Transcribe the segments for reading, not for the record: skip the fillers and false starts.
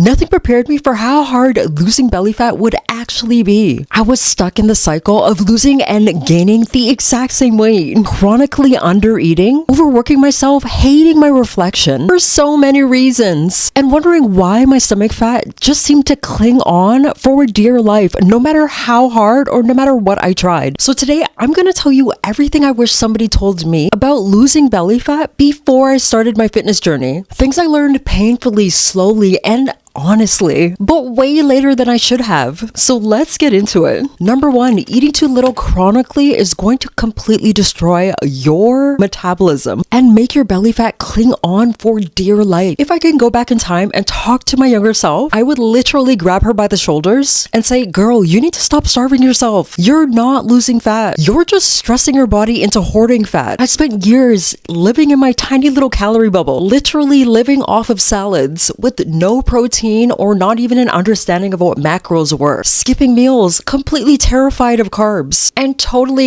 Nothing prepared me for how hard losing belly fat would actually be. I was stuck in the cycle of losing and gaining the exact same weight, chronically under-eating, overworking myself, hating my reflection for so many reasons, and wondering why my stomach fat just seemed to cling on for dear life, no matter how hard or no matter what I tried. So today, I'm gonna tell you everything I wish somebody told me about losing belly fat before I started my fitness journey. Things I learned painfully, slowly, and honestly, but way later than I should have. So let's get into it. Number 1, eating too little chronically is going to completely destroy your metabolism and make your belly fat cling on for dear life. If I can go back in time and talk to my younger self, I would literally grab her by the shoulders and say, girl, you need to stop starving yourself. You're not losing fat. You're just stressing your body into hoarding fat. I spent years living in my tiny little calorie bubble, literally living off of salads with no protein or not even an understanding of what macros were, skipping meals, completely terrified of carbs, and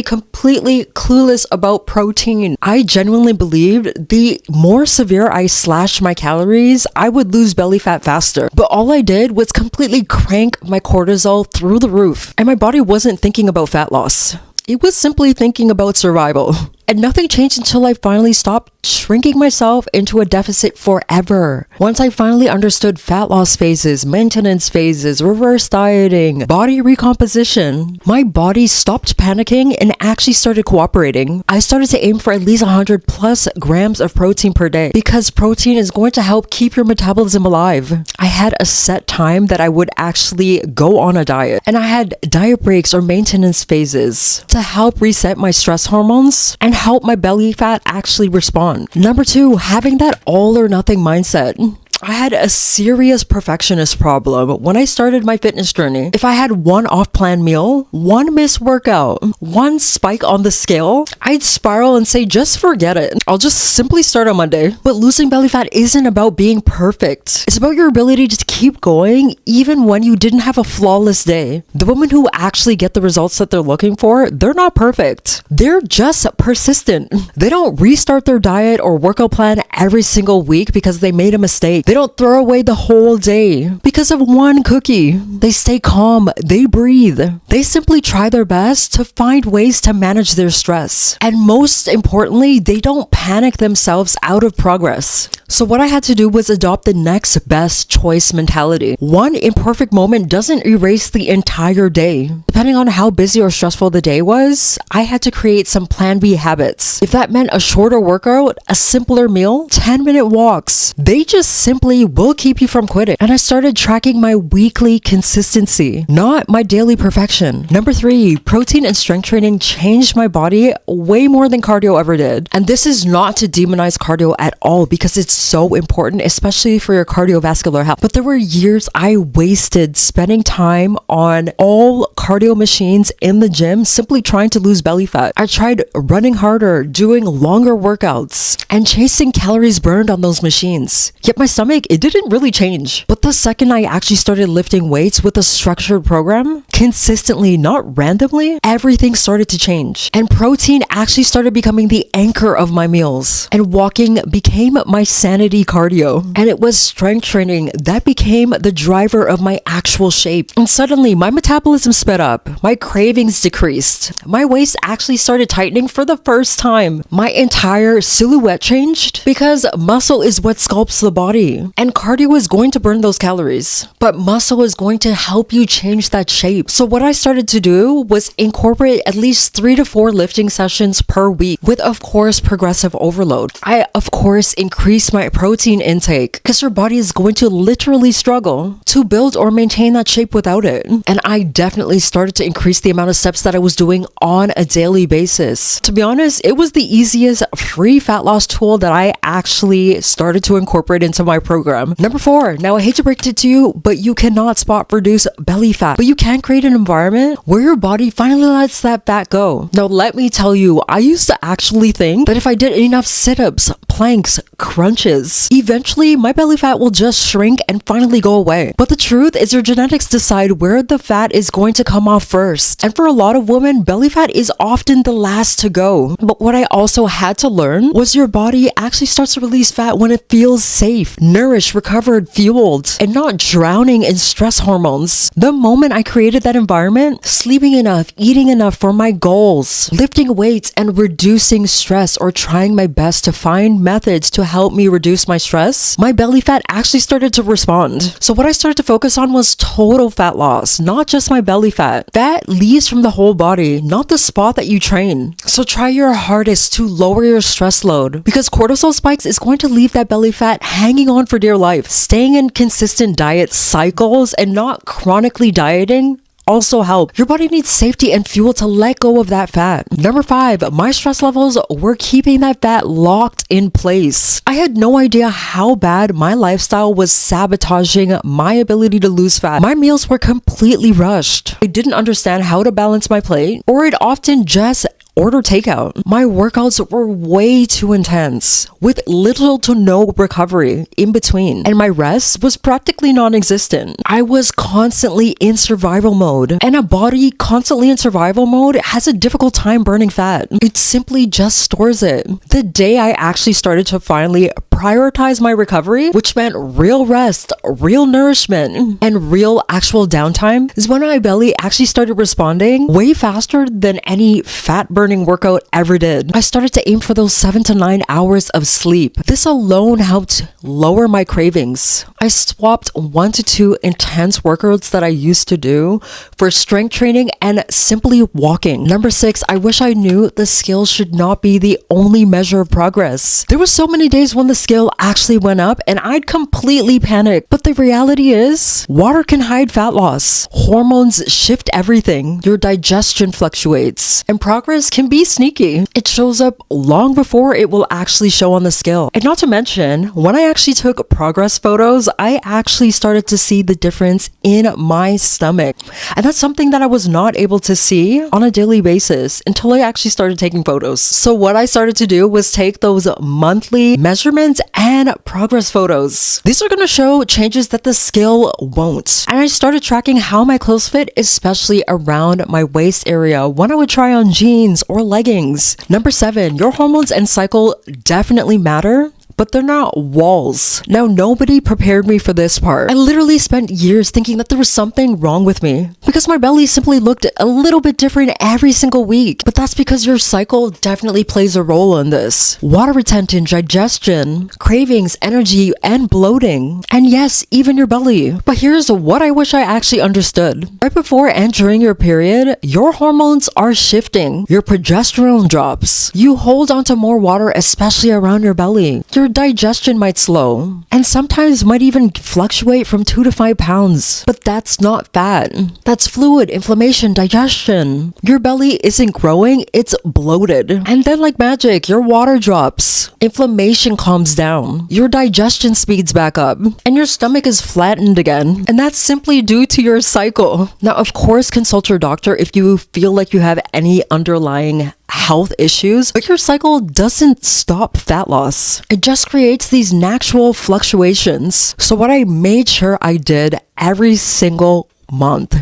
completely clueless about protein. I genuinely believed the more severe I slashed my calories, I would lose belly fat faster. But all I did was completely crank my cortisol through the roof, and my body wasn't thinking about fat loss. It was simply thinking about survival. And nothing changed until I finally stopped shrinking myself into a deficit forever. Once I finally understood fat loss phases, maintenance phases, reverse dieting, body recomposition, my body stopped panicking and actually started cooperating. I started to aim for at least 100 plus grams of protein per day because protein is going to help keep your metabolism alive. I had a set time that I would actually go on a diet, and I had diet breaks or maintenance phases to help reset my stress hormones and help my belly fat actually respond. Number 2, having that all or nothing mindset. I had a serious perfectionist problem when I started my fitness journey. If I had one off-plan meal, one missed workout, one spike on the scale, I'd spiral and say, just forget it. I'll just simply start on Monday. But losing belly fat isn't about being perfect. It's about your ability to keep going even when you didn't have a flawless day. The women who actually get the results that they're looking for, they're not perfect. They're just persistent. They don't restart their diet or workout plan every single week because they made a mistake. They don't throw away the whole day because of one cookie. They stay calm, they breathe. They simply try their best to find ways to manage their stress. And most importantly, they don't panic themselves out of progress. So what I had to do was adopt the next best choice mentality. One imperfect moment doesn't erase the entire day. Depending on how busy or stressful the day was, I had to create some plan B habits. If that meant a shorter workout, a simpler meal, 10-minute walks, they just simply will keep you from quitting. And I started tracking my weekly consistency, not my daily perfection. Number 3, protein and strength training changed my body way more than cardio ever did. And this is not to demonize cardio at all because it's so important, especially for your cardiovascular health. But there were years I wasted spending time on all cardio machines in the gym simply trying to lose belly fat. I tried running harder, doing longer workouts, and chasing calories burned on those machines. Yet my stomach, it didn't really change. But the second I actually started lifting weights with a structured program, consistently, not randomly, everything started to change. And protein actually started becoming the anchor of my meals. And walking became my sanity cardio. And it was strength training that became the driver of my actual shape. And suddenly, my metabolism sped up. My cravings decreased. My waist actually started tightening for the first time. My entire silhouette changed because muscle is what sculpts the body. And cardio is going to burn those calories, but muscle is going to help you change that shape. So what I started to do was incorporate at least 3 to 4 lifting sessions per week with, of course, progressive overload. I, of course, increased my protein intake because your body is going to literally struggle to build or maintain that shape without it. And I definitely started to increase the amount of steps that I was doing on a daily basis. To be honest, it was the easiest free fat loss tool that I actually started to incorporate into my program. Number 4, now I hate to break it to you, but you cannot spot reduce belly fat, but you can create an environment where your body finally lets that fat go. Now let me tell you, I used to actually think that if I did enough sit-ups, planks, crunches, eventually my belly fat will just shrink and finally go away. But the truth is your genetics decide where the fat is going to come off first. And for a lot of women, belly fat is often the last to go. But what I also had to learn was your body actually starts to release fat when it feels safe, nourished, recovered, fueled, and not drowning in stress hormones. The moment I created that environment, sleeping enough, eating enough for my goals, lifting weights, and reducing stress, or trying my best to find methods to help me reduce my stress, my belly fat actually started to respond. So what I started to focus on was total fat loss, not just my belly fat. Fat leaves from the whole body, not the spot that you train. So try your hardest to lower your stress load, because cortisol spikes is going to leave that belly fat hanging on for dear life. Staying in consistent diet cycles and not chronically dieting also help. Your body needs safety and fuel to let go of that fat. Number 5, my stress levels were keeping that fat locked in place. I had no idea how bad my lifestyle was sabotaging my ability to lose fat. My meals were completely rushed. I didn't understand how to balance my plate, or I'd often just order takeout. My workouts were way too intense, with little to no recovery in between, and my rest was practically non-existent. I was constantly in survival mode, and a body constantly in survival mode has a difficult time burning fat. It simply just stores it. The day I actually started to finally prioritize my recovery, which meant real rest, real nourishment, and real actual downtime, is when my belly actually started responding way faster than any fat burning workout ever did. I started to aim for those 7 to 9 hours of sleep. This alone helped lower my cravings. I swapped 1 to 2 intense workouts that I used to do for strength training and simply walking. Number 6, I wish I knew the skill should not be the only measure of progress. There were so many days when the skill actually went up and I'd completely panic. But the reality is, water can hide fat loss. Hormones shift everything. Your digestion fluctuates. And progress can be sneaky. It shows up long before it will actually show on the scale. And not to mention, when I actually took progress photos, I actually started to see the difference in my stomach. And that's something that I was not able to see on a daily basis until I actually started taking photos. So what I started to do was take those monthly measurements and progress photos. These are going to show changes that the scale won't. And I started tracking how my clothes fit, especially around my waist area when I would try on jeans or leggings. Number 7, your hormones and cycle definitely matter, but they're not walls. Now, nobody prepared me for this part. I literally spent years thinking that there was something wrong with me because my belly simply looked a little bit different every single week. But that's because your cycle definitely plays a role in this. Water retention, digestion, cravings, energy, and bloating. And yes, even your belly. But here's what I wish I actually understood. Right before and during your period, your hormones are shifting. Your progesterone drops. You hold onto more water, especially around your belly. Your digestion might slow, and sometimes might even fluctuate from 2 to 5 pounds. But that's not fat. That's fluid, inflammation, digestion. Your belly isn't growing, it's bloated. And then like magic, your water drops. Inflammation calms down. Your digestion speeds back up. And your stomach is flattened again. And that's simply due to your cycle. Now, of course, consult your doctor if you feel like you have any underlying health issues, but your cycle doesn't stop fat loss. It just creates these natural fluctuations. So what I made sure I did every single month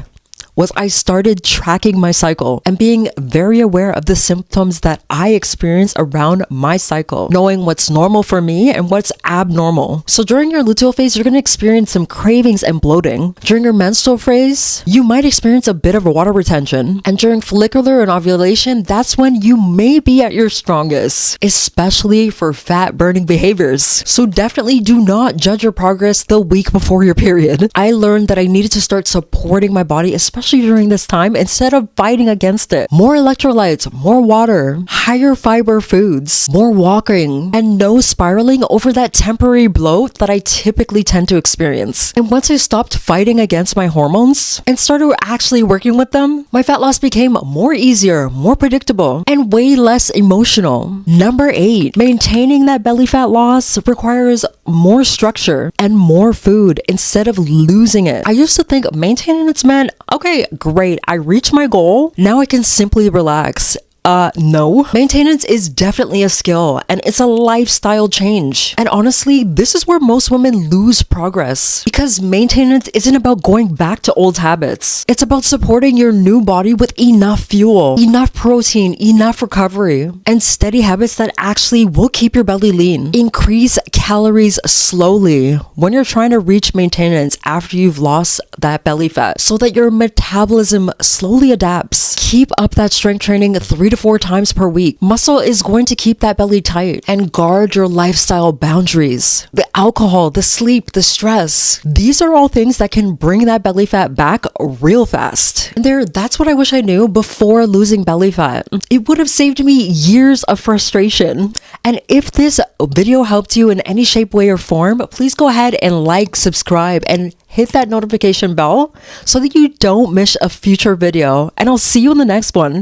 was I started tracking my cycle and being very aware of the symptoms that I experience around my cycle, knowing what's normal for me and what's abnormal. So during your luteal phase, you're going to experience some cravings and bloating. During your menstrual phase, you might experience a bit of water retention. And during follicular and ovulation, that's when you may be at your strongest, especially for fat burning behaviors. So definitely do not judge your progress the week before your period. I learned that I needed to start supporting my body, especially during this time, instead of fighting against it. More electrolytes, more water, higher fiber foods, more walking, and no spiraling over that temporary bloat that I typically tend to experience. And once I stopped fighting against my hormones and started actually working with them, my fat loss became more easier, more predictable, and way less emotional. Number 8, maintaining that belly fat loss requires more structure and more food instead of losing it. I used to think maintaining it's meant, okay, great, I reached my goal. Now I can simply relax. No. Maintenance is definitely a skill and it's a lifestyle change. And honestly, this is where most women lose progress because maintenance isn't about going back to old habits. It's about supporting your new body with enough fuel, enough protein, enough recovery, and steady habits that actually will keep your belly lean. Increase calories slowly when you're trying to reach maintenance after you've lost that belly fat so that your metabolism slowly adapts. Keep up that strength training 3 to 4 times per week. Muscle is going to keep that belly tight and guard your lifestyle boundaries. The alcohol, the sleep, the stress, these are all things that can bring that belly fat back real fast. And that's what I wish I knew before losing belly fat. It would have saved me years of frustration. And if this video helped you in any shape, way, or form, please go ahead and like, subscribe, and hit that notification bell so that you don't miss a future video. And I'll see you in the next one.